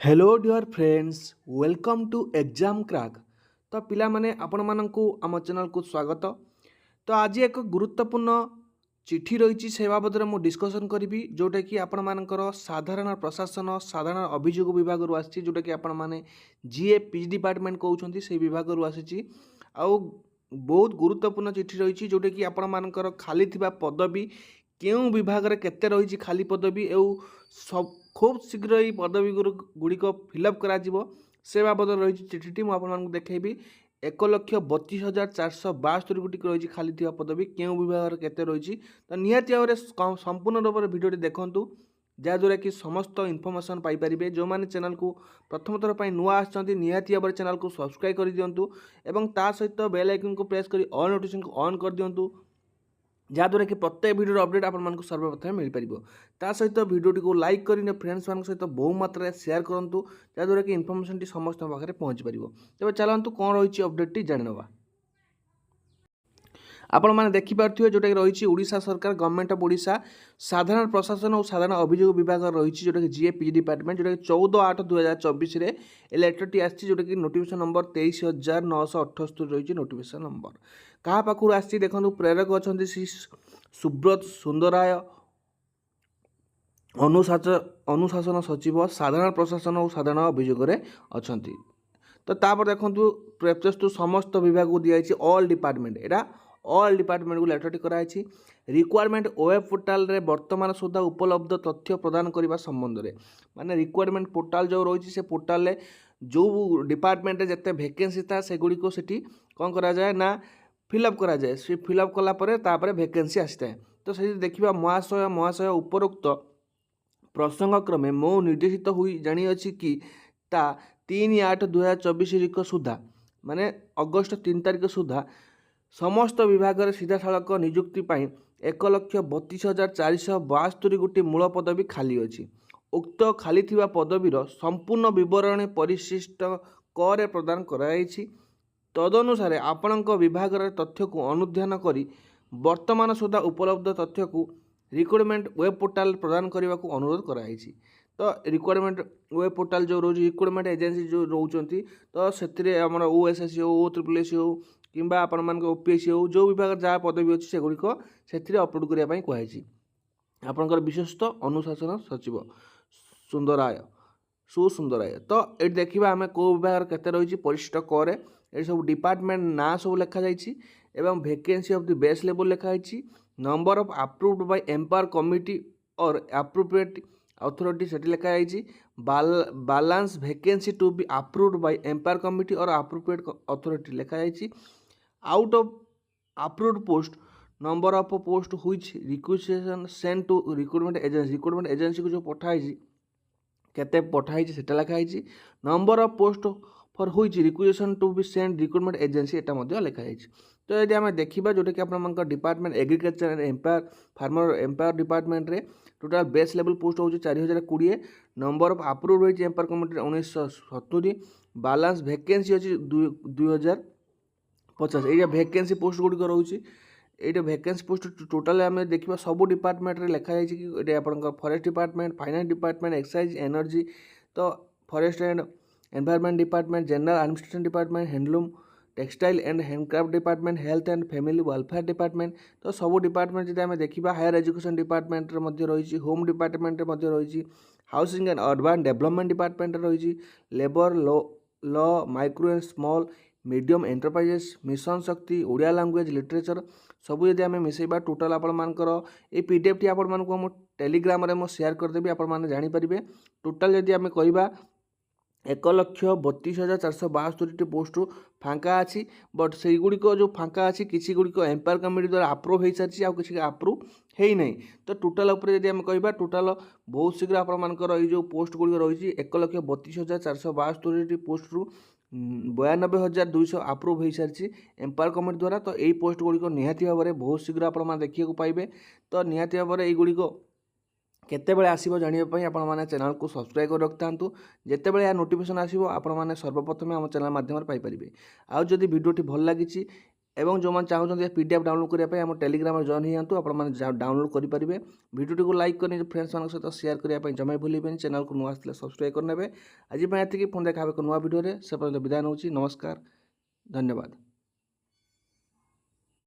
Hello dear friends welcome to exam crack. तो पिला माने आपण माननकु आम चैनल को स्वागत। तो आज एक गुरुत्वपूर्ण चिठी रही से बाबद में डिस्कसन करी जोटा कि आपण मानकर साधारण प्रशासन साधारण अभियोग विभाग रु आसी जोटा कि आपण माने जीए पीजी डिपार्टमेंट कहते से विभाग रु आसी आउ बहुत गुरुत्वपूर्ण चिठी रही जोटा कि आपण मानकर खाली थिबा पदवी केउं विभाग रे केते रही खाली पदवी एवं सब खूब शीघ्र ये पदवी गुड़िक फिलअप करा से बाबद रही चिठी मुझे देखी 1,32,472 गोटी रही खाली थी पदवी केउं विभाग केते रही तो निहाती भाव में संपूर्ण रूप से भिडियो देखूँ जहाँद्वारा कि समस्त इनफर्मेशन पाइपर जो मैंने चैनल को प्रथम थर पर नुआ आसती निहाती भाव में चैनल को सब्सक्राइब कर दिंतु एवं ता सहित बेल आइकन को प्रेस कर ऑल नोटिफिकेशन को ऑन कर दिंतु जहाँद्वारा कि प्रत्येक भिडियो अपडेट आपको सर्वप्रथम मिल पार ता सहित भिडियोटी को लाइक कर फ्रेंड्स मान सहित बहु मात्रा शेयर करूँ जहाँद्वारा कि इनफर्मेशन समस्त पाखे पहुँच पार। तेज चलतु कौन रही अपडेट जानवा आपण मैंने देखिपे जोटा कि रही ओडिशा सरकार गवर्नमेंट ऑफ ओडिशा साधारण प्रशासन और साधारण अभियोग विभाग रही जोटा कि जीए पीजी डिपार्टमेंट जोटा कि 14/8/2024 लेटरटी आसी जोटा कि नोटिफिकेशन नंबर 23,978 रही नोटिफिकेशन नंबर क्या पाखु आसी देखो प्रेरक अच्छा श्री सुब्रत सुंदराय अनुशासन सचिव साधारण प्रशासन और साधारण अभियोग अच्छा। तो तापर देखो प्रत्यस्तु समस्त विभाग को दिखाई ऑल डिपार्टमेंट एटा ऑल डिपार्टमेंट को लेटरटी कराई रिक्वायरमेंट वेब पोर्टाल रे वर्तमान सुधा उपलब्ध तथ्य प्रदान करने संबंध में माने रिक्वायरमेंट पोर्टाल जो रही से पोर्टाल रे जो डिपार्टमेंट जिते वैकेंसी था सेगुड़ी को सीटी कौन करा जाए ना फिलअप करा जाए से फिलअप कलापर वैकेंसी आसी था। तो से देखा महाशय उपरोक्त प्रसंग क्रमे मो निर्देशित हुई जानी अच्छी कि ता 3/8/2024 सुधा माने अगस्त 3 तारिख सुधा समस्त विभाग सीधा सालक नियुक्ति 1,32,472 गोटी मूल पदवी खाली अच्छी उक्त खाली थिबा पदवीर संपूर्ण विवरणी परिशिष्ट करे प्रदान कराई तदनुसार आपणक विभाग तथ्य को अनुध्यान करी वर्तमान सुधा उपलब्ध तथ्य को रिक्रुटमेंट वेब पोर्टाल प्रदान करने को अनुरोध कराई। तो रिक्वायरमेंट वेब पोर्टाल जो रोज रिक्रुटमेंट एजेंसी जो रोचंती तो से आमर ओएसएससी हो OSSC हो कि आपण मान ओपीएससी हो जो विभाग जहाँ पदवी अच्छी से गुड़िक से अपलोड करने कहुई आपंकर विशेषत अनुशासन सचिव सुसुंदराय। तो ये देखा आम कौ विभाग केते रही परिशिष्ट करे ये सब डिपार्टमेंट ना सब लिखा जाइए vacancy of the base level लिखाई number of approved by empowered committee और एप्रोप्रिएट अथॉरिटी से लिखाई balance vacancy to be approved by empowered committee और एप्रोप्रिएट अथॉरिटी लिखाई out of approved post number of post which requisition send to recruitment agency को जो पठाई केते पठाई सेटा लिखाई number of post for which requisition to be send recruitment agency एटा मध्य लिखाई। तो यदि आम देखा जोटा कि आप department agriculture and empire farmer empire department रे टोटाल बेस लेवल पोस्ट हो 4,020 नंबर ऑफ अप्रूव्ड होती एम्पायर कमिटी 1970 बैलेंस वैकेंसी अच्छी 2,050 ये वैकेंसी पोस्ट गुड़िक रोचे ये वैकेंसी पोस्ट टोटाल आम देखा सब डिपार्टमेंट रे लिखाई कि आप forest department finance department excise energy तो forest and environment department general administration department handloom textile and handicraft department health and family welfare department तो सब डिपार्टमेंट जब आम देखा हायर एजुकेशन डिपार्टमेंट रही होम डिपार्टमेंट रही housing and urban development department रही labour law micro and small medium enterprises mission Shakti Odia language literature सब जब आम मिसेबा टोटाल आपर ये पीडीएफ टी आपको टेलीग्राम रे शेयर करदेवी आपने जानीपारे टोटाल जब आम कह 1,32,472 पोस्ट फांका अच्छी बट से गुड़िक जो फांका अच्छी किसी गुड़िक एम्पायर कमिटी द्वारा अप्रूव हो सारी आ किसी अप्रूव है नहीं। तो टोटाल जब आम कह टोटाल बहुत शीघ्र आपर जो पोस्ट गुड़िक रही 1,32,472 पोस्ट रु 92,200 अप्रूव हो सारी एम्पायर कमिटी द्वारा। तो यही पोस्ट गुड़िक निहाती भाव में बहुत शीघ्र आप देखा पाइबे। तो निहाती भाव में युड़िक केतेबेले आसीबो जानिबा पई आपण माने चैनल को सब्सक्राइब कर रखतांतु जेतेबेले या नोटिफिकेशन आसीबो आपण माने सर्वप्रथम हम चैनल माध्यम पाई परिबे। आ जदि वीडियोटी भल लागिछि এবং ଯେଉଁମାନେ ଚାହୁଁଛନ୍ତି PDF ଡାଉନଲୋଡ଼ କରିବା ପାଇଁ ଆମ ଟେଲିଗ୍ରାମରେ ଜଏନ୍ ହେଇଯାନ୍ତୁ, ଆପଣମାନେ ଡାଉନଲୋଡ଼ କରିପାରିବେ। ଭିଡ଼ିଓଟିକୁ ଲାଇକ୍ କରି ନିଜ ଫ୍ରେଣ୍ଡସ୍ମାନଙ୍କ ସହିତ ସେୟାର କରିବା ପାଇଁ ଜମା ଭୁଲିବେନି। ଚ୍ୟାନେଲକୁ ନୂଆ ଆସିଥିଲେ ସବସ୍କ୍ରାଇବ୍ କରିନେବେ। ଆଜି ପାଇଁ ଏତିକି, ପୁଣି ଦେଖା ହେବ ଏକ ନୂଆ ଭିଡ଼ିଓରେ। ସେ ପର୍ଯ୍ୟନ୍ତ ବିଦାୟ ନେଉଛି। ନମସ୍କାର, ଧନ୍ୟବାଦ।